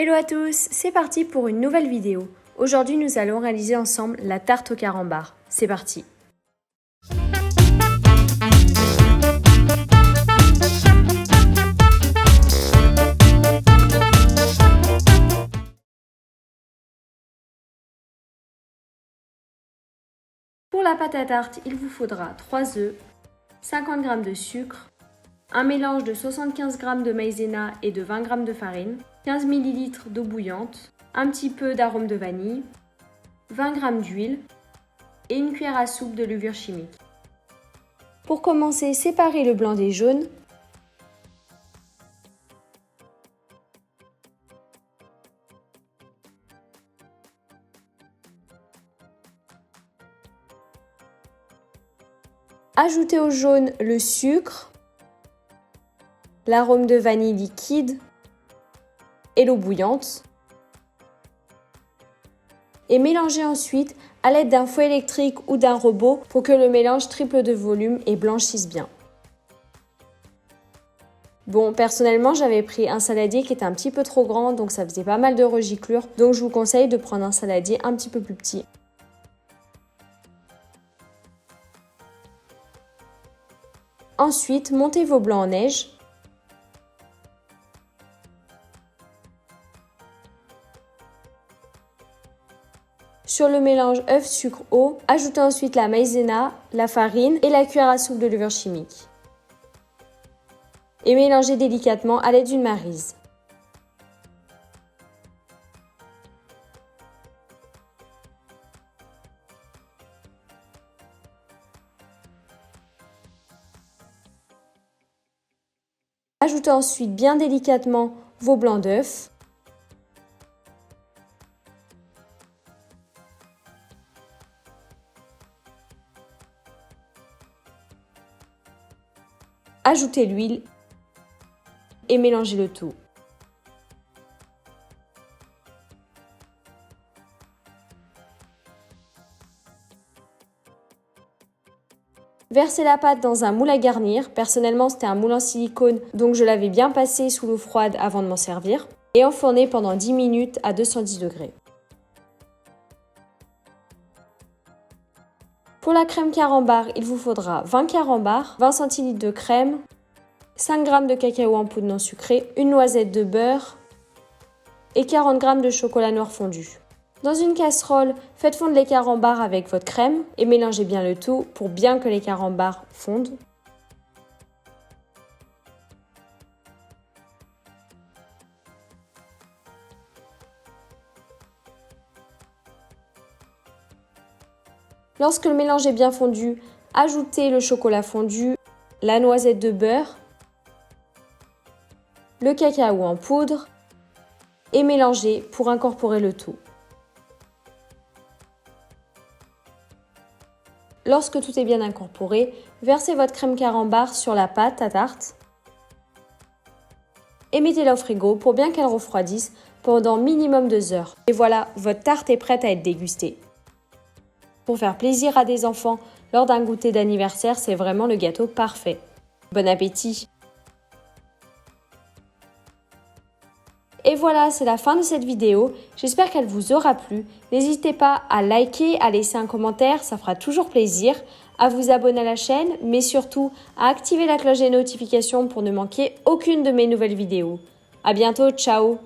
Hello à tous, c'est parti pour une nouvelle vidéo. Aujourd'hui, nous allons réaliser ensemble la tarte au carambar. C'est parti. Pour la pâte à tarte, il vous faudra 3 œufs, 50 g de sucre, un mélange de 75 g de maïzena et de 20 g de farine, 15 ml d'eau bouillante, un petit peu d'arôme de vanille, 20 g d'huile et une cuillère à soupe de levure chimique. Pour commencer, séparez le blanc des jaunes. Ajoutez au jaune le sucre, l'arôme de vanille liquide et l'eau bouillante. Et mélangez ensuite à l'aide d'un fouet électrique ou d'un robot pour que le mélange triple de volume et blanchisse bien. Bon, personnellement, j'avais pris un saladier qui était un petit peu trop grand, donc ça faisait pas mal de regiclures. Donc je vous conseille de prendre un saladier un petit peu plus petit. Ensuite, montez vos blancs en neige. Sur le mélange œuf, sucre, eau, ajoutez ensuite la maïzena, la farine et la cuillère à soupe de levure chimique. Et mélangez délicatement à l'aide d'une maryse. Ajoutez ensuite bien délicatement vos blancs d'œufs. Ajoutez l'huile et mélangez le tout. Versez la pâte dans un moule à garnir. Personnellement, c'était un moule en silicone, donc je l'avais bien passé sous l'eau froide avant de m'en servir. Et enfournez pendant 10 minutes à 210 degrés. Pour la crème carambar, il vous faudra 20 carambars, 20 cl de crème, 5 g de cacao en poudre non sucré, une noisette de beurre et 40 g de chocolat noir fondu. Dans une casserole, faites fondre les carambars avec votre crème et mélangez bien le tout pour bien que les carambars fondent. Lorsque le mélange est bien fondu, ajoutez le chocolat fondu, la noisette de beurre, le cacao en poudre et mélangez pour incorporer le tout. Lorsque tout est bien incorporé, versez votre crème carambar sur la pâte à tarte et mettez-la au frigo pour bien qu'elle refroidisse pendant minimum 2 heures. Et voilà, votre tarte est prête à être dégustée. Pour faire plaisir à des enfants lors d'un goûter d'anniversaire, c'est vraiment le gâteau parfait. Bon appétit! Et voilà, c'est la fin de cette vidéo. J'espère qu'elle vous aura plu. N'hésitez pas à liker, à laisser un commentaire, ça fera toujours plaisir. À vous abonner à la chaîne, mais surtout à activer la cloche des notifications pour ne manquer aucune de mes nouvelles vidéos. À bientôt, ciao!